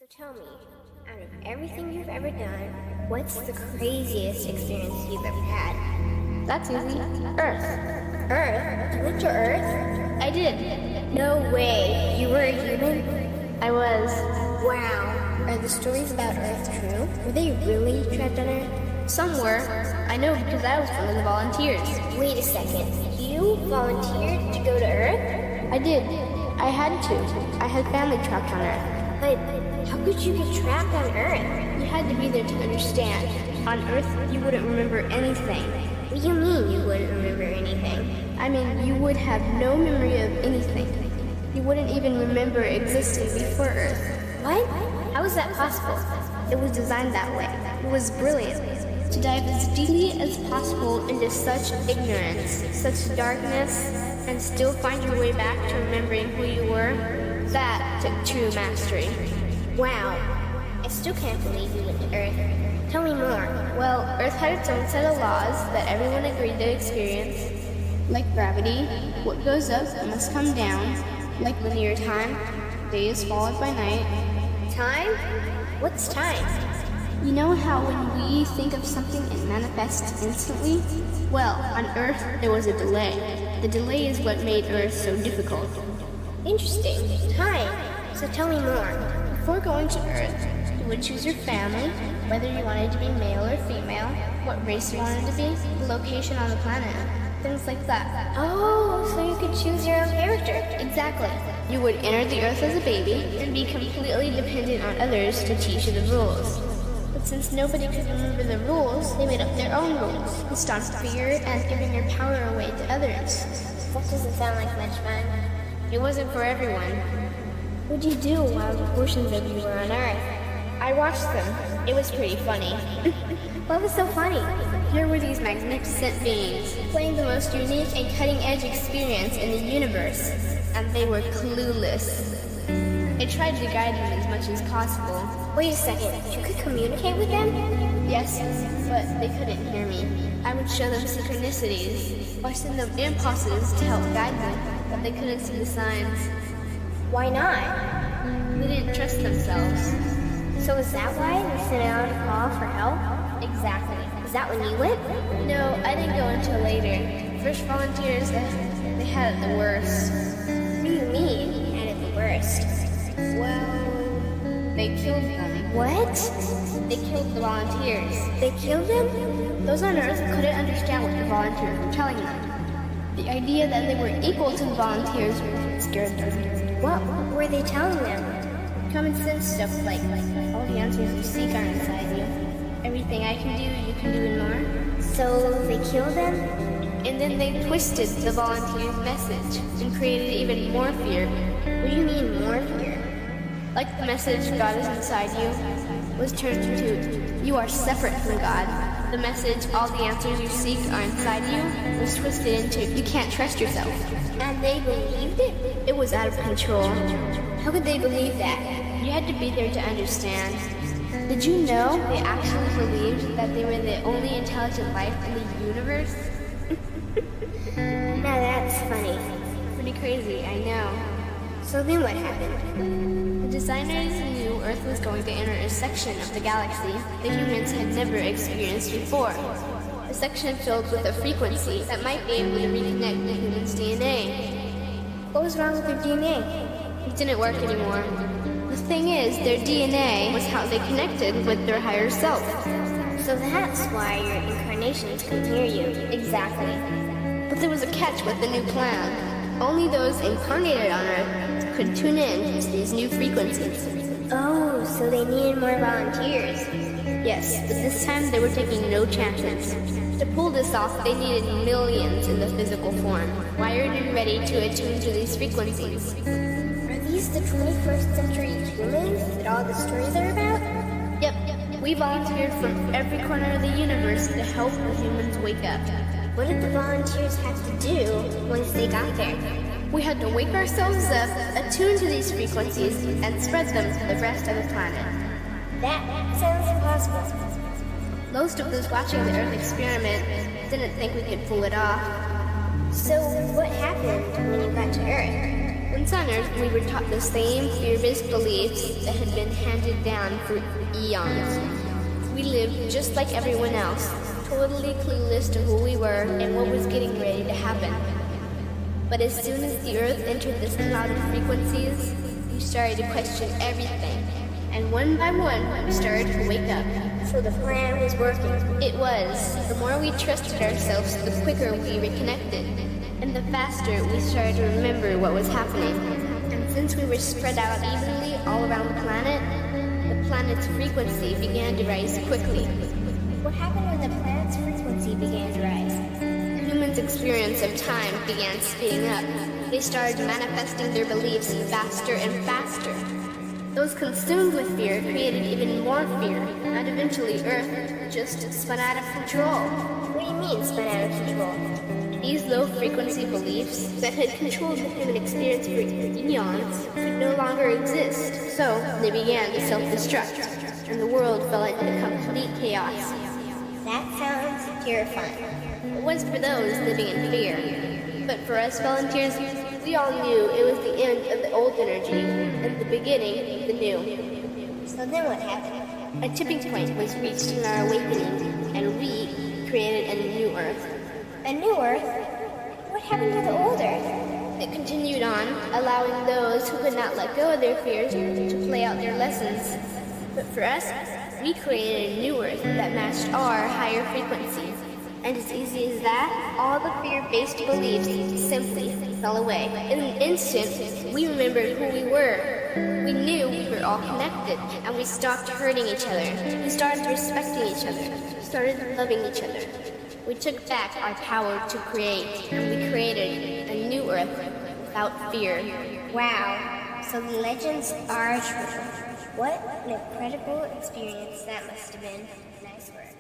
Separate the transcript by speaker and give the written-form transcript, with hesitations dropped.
Speaker 1: So tell me, out of everything you've ever done, what's the craziest experience you've ever had?
Speaker 2: That's easy. Earth.
Speaker 1: Earth? You went to Earth?
Speaker 2: I did.
Speaker 1: No way. You were a human?
Speaker 2: I was.
Speaker 1: Wow. Are the stories about Earth true? Were they really trapped on Earth?
Speaker 2: Some were. I know because I was one of the volunteers.
Speaker 1: Wait a second. You volunteered to go to Earth?
Speaker 2: I did. I had to. I had family trapped on Earth.
Speaker 1: But how could you get trapped on Earth?
Speaker 2: You had to be there to understand. On Earth, you wouldn't remember anything.
Speaker 1: What do you mean you wouldn't remember anything?
Speaker 2: I mean, you would have no memory of anything. You wouldn't even remember existing before Earth.
Speaker 1: What? How is that possible?
Speaker 2: It was designed that way. It was brilliant. To dive as deeply as possible into such ignorance, such darkness, and still find your way back to remembering who you were, that took true mastery.
Speaker 1: Wow. I still can't believe you went to Earth. Tell me more.
Speaker 2: Well, Earth had its own set of laws that everyone agreed to experience. Like gravity, what goes up must come down. Like linear time, day is followed by night.
Speaker 1: Time? What's time?
Speaker 2: You know how when we think of something it manifests instantly? Well, on Earth there was a delay. The delay is what made Earth so difficult.
Speaker 1: Interesting. Time. So tell me more.
Speaker 2: Before going to Earth, you would choose your family, whether you wanted to be male or female, what race you wanted to be, the location on the planet, things like that.
Speaker 1: Oh, so you could choose your own character.
Speaker 2: Exactly. You would enter the Earth as a baby and be completely dependent on others to teach you the rules. But since nobody could remember the rules, they made up their own rules, based on fear and giving your power away to others.
Speaker 1: That doesn't sound like much fun.
Speaker 2: It wasn't for everyone.
Speaker 1: What'd you do while portions of you were on Earth?
Speaker 2: I watched them. It was pretty funny.
Speaker 1: What was so funny?
Speaker 2: Here were these magnificent beings, playing the most unique and cutting-edge experience in the universe, and they were clueless. I tried to guide them as much as possible.
Speaker 1: Wait a second, you could communicate with them?
Speaker 2: Yes, but they couldn't hear me. I would show them synchronicities, or send them impulses to help guide them, but they couldn't see the signs.
Speaker 1: Why not?
Speaker 2: They didn't trust themselves.
Speaker 1: So is that why they sent out a call for help?
Speaker 2: Exactly.
Speaker 1: Is that when you went?
Speaker 2: No, I didn't go until later. First volunteers, they had it the worst.
Speaker 1: What do you mean, you had it the worst?
Speaker 2: Well, they killed them.
Speaker 1: What?
Speaker 2: They killed the volunteers.
Speaker 1: They killed them?
Speaker 2: Those on Earth couldn't understand what the volunteers were telling them. The idea that they were equal to the volunteers scared them.
Speaker 1: What were they telling them?
Speaker 2: Common sense stuff like all the answers you seek are inside you. Everything I can do, you can do and more.
Speaker 1: So they killed them?
Speaker 2: And then they twisted the volunteers' message and created even more fear.
Speaker 1: What do you mean more fear?
Speaker 2: Like the message God is inside you was turned into you are separate from God. The message all the answers you seek are inside you was twisted into you can't trust yourself.
Speaker 1: And they believed it?
Speaker 2: It was out of control.
Speaker 1: How could they believe that?
Speaker 2: You had to be there to understand. Did you know they actually believed that they were the only intelligent life in the universe?
Speaker 1: Now that's funny.
Speaker 2: Pretty crazy, I know.
Speaker 1: So then what happened?
Speaker 2: The designers knew Earth was going to enter a section of the galaxy the humans had never experienced before. A section filled with a frequency that might be able to reconnect the human's DNA.
Speaker 1: What was wrong with their DNA?
Speaker 2: It didn't work anymore. The thing is, their DNA was how they connected with their higher self.
Speaker 1: So that's why your incarnations could hear you.
Speaker 2: Exactly. But there was a catch with the new plan. Only those incarnated on Earth could tune in to these new frequencies.
Speaker 1: Oh, so they needed more volunteers.
Speaker 2: Yes, but this time they were taking no chances. To pull this off, they needed millions in the physical form, wired and ready to attune to these frequencies.
Speaker 1: Are these the 21st century humans that all the stories are about?
Speaker 2: Yep, we volunteered from every corner of the universe to help the humans wake up.
Speaker 1: What did the volunteers have to do once they got there?
Speaker 2: We had to wake ourselves up, attune to these frequencies, and spread them to the rest of the planet.
Speaker 1: That sounds impossible.
Speaker 2: Most of those watching the Earth experiment didn't think we could pull it off.
Speaker 1: So what happened when you got to Earth?
Speaker 2: When Once on Earth, we were taught the same fear-based beliefs that had been handed down for eons. We lived just like everyone else, totally clueless to who we were and what was getting ready to happen. But as soon as the Earth entered this cloud of frequencies, we started to question everything. And one by one, we started to wake up.
Speaker 1: So the plan was working.
Speaker 2: It was. The more we trusted ourselves, the quicker we reconnected. And the faster we started to remember what was happening. And since we were spread out evenly all around the planet's frequency began to rise quickly.
Speaker 1: What happened when the planet's frequency began to rise?
Speaker 2: Humans' experience of time began speeding up. They started manifesting their beliefs faster and faster. Those consumed with fear created even more fear, and eventually Earth just spun out of control.
Speaker 1: What do you mean, spun out of control?
Speaker 2: These low-frequency beliefs that had controlled the human experience for eons could no longer exist, so they began to self-destruct, and the world fell into complete chaos.
Speaker 1: That sounds terrifying.
Speaker 2: It was for those living in fear, but for us volunteers, we all knew it was the end of the old energy and the beginning of the new.
Speaker 1: So then what happened?
Speaker 2: A tipping point was reached in our awakening, and we created a new Earth.
Speaker 1: A new Earth? What happened to the old Earth?
Speaker 2: It continued on, allowing those who could not let go of their fears to play out their lessons. But for us, we created a new Earth that matched our higher frequency. And as easy as that, all the fear-based beliefs simply fell away. In an instant, we remembered who we were. We knew we were all connected, and we stopped hurting each other. We started respecting each other. We started loving each other. We took back our power to create, and we created a new Earth without fear.
Speaker 1: Wow, so the legends are true. What an incredible experience that must have been. Nice work.